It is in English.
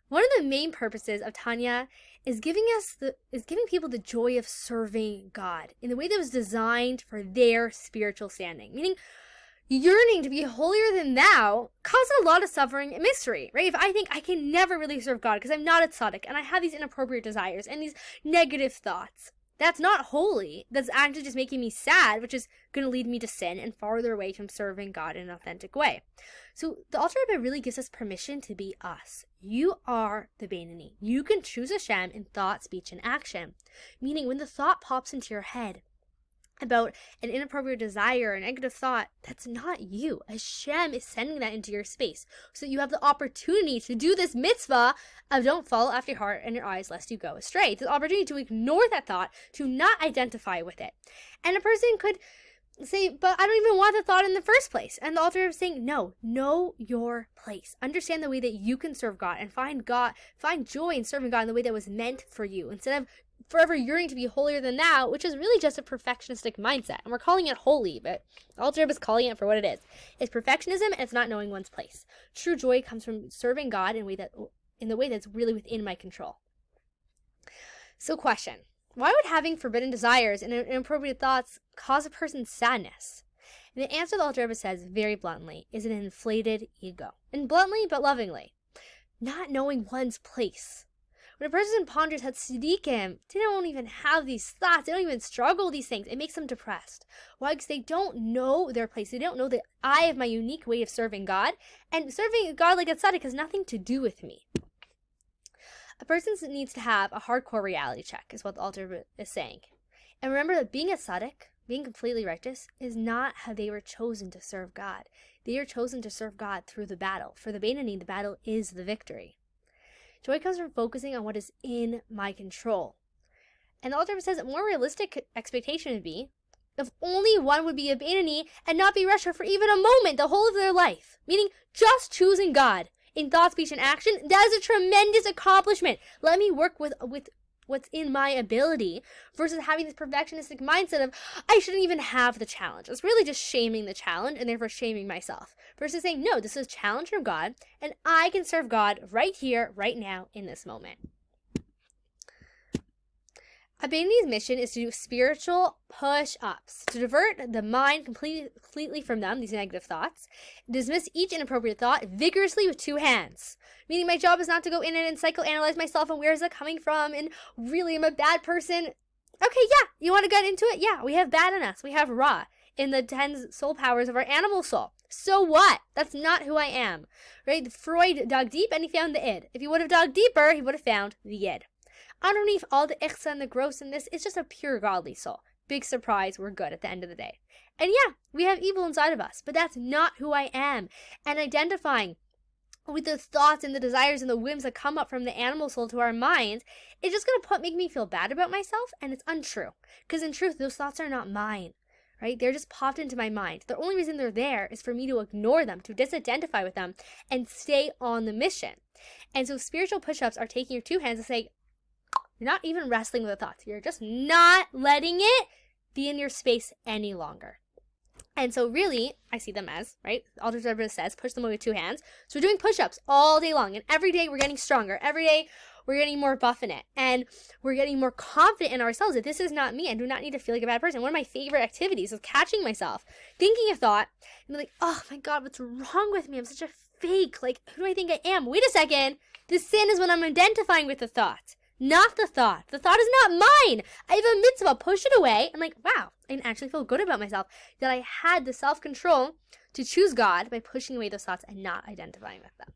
One of the main purposes of Tanya is giving people the joy of serving God in the way that was designed for their spiritual standing. Meaning, yearning to be holier than thou causes a lot of suffering and misery, right? If I think I can never really serve God because I'm not a tzaddik and I have these inappropriate desires and these negative thoughts, that's not holy. That's actually just making me sad, which is going to lead me to sin and farther away from serving God in an authentic way. So the Alter Rebbe really gives us permission to be us. You are the Beinoni. You can choose Hashem in thought, speech, and action. Meaning, when the thought pops into your head about an inappropriate desire, a negative thought, that's not you. Hashem is sending that into your space so that you have the opportunity to do this mitzvah of don't follow after your heart and your eyes lest you go astray. It's an opportunity to ignore that thought, to not identify with it. And a person could say, but I don't even want the thought in the first place. And the Alter Rebbe is saying, no, know your place. Understand the way that you can serve God and find joy in serving God in the way that was meant for you, instead of forever yearning to be holier than thou, which is really just a perfectionistic mindset. And we're calling it holy, but Alter Rebbe is calling it for what it is. It's perfectionism, and it's not knowing one's place. True joy comes from serving God in the way that's really within my control. So question, why would having forbidden desires and inappropriate thoughts cause a person's sadness? And the answer the Alter Rebbe says very bluntly is an inflated ego. And bluntly, but lovingly. Not knowing one's place. When a person ponders how tzaddikim, they don't even have these thoughts. They don't even struggle with these things. It makes them depressed. Why? Because they don't know their place. They don't know that I have my unique way of serving God. And serving God like a tzaddik has nothing to do with me. A person needs to have a hardcore reality check, is what the Alter Rebbe is saying. And remember that being a tzaddik, being completely righteous, is not how they were chosen to serve God. They are chosen to serve God through the battle. For the Beinoni, the battle is the victory. Joy comes from focusing on what is in my control. And the Alter Rebbe says a more realistic expectation would be if only one would be a Beinoni and not be Rasha for even a moment the whole of their life. Meaning just choosing God in thought, speech, and action. That is a tremendous accomplishment. Let me work with what's in my ability versus having this perfectionistic mindset of I shouldn't even have the challenge. It's really just shaming the challenge and therefore shaming myself versus saying, no, this is a challenge from God and I can serve God right here, right now, in this moment. A Beinoni's mission is to do spiritual push-ups, to divert the mind completely from them, these negative thoughts, dismiss each inappropriate thought vigorously with two hands. Meaning my job is not to go in and psychoanalyze myself and where is it coming from and really I'm a bad person. Okay, yeah, you want to get into it? Yeah, we have bad in us. We have Ra in the 10 soul powers of our animal soul. So what? That's not who I am, right? Freud dug deep and he found the id. If he would have dug deeper, he would have found the id. Underneath all the ichsa and the gross in this, it's just a pure godly soul. Big surprise, we're good at the end of the day. And yeah, we have evil inside of us, but that's not who I am. And identifying with the thoughts and the desires and the whims that come up from the animal soul to our minds, it's just going to make me feel bad about myself, and it's untrue. Because in truth, those thoughts are not mine, right? They're just popped into my mind. The only reason they're there is for me to ignore them, to disidentify with them, and stay on the mission. And so spiritual push-ups are taking your two hands and saying, you're not even wrestling with the thoughts. You're just not letting it be in your space any longer. And so really, I see them as, right? Alter Rebbe says, push them away with two hands. So we're doing push-ups all day long. And every day we're getting stronger. Every day we're getting more buff in it. And we're getting more confident in ourselves that this is not me. I do not need to feel like a bad person. One of my favorite activities is catching myself, thinking a thought, and be like, oh my God, what's wrong with me? I'm such a fake. Like, who do I think I am? Wait a second. The sin is when I'm identifying with the thought. Not the thought. The thought is not mine. I have a mitzvah. Push it away. And like, wow, I can actually feel good about myself that I had the self-control to choose God by pushing away those thoughts and not identifying with them.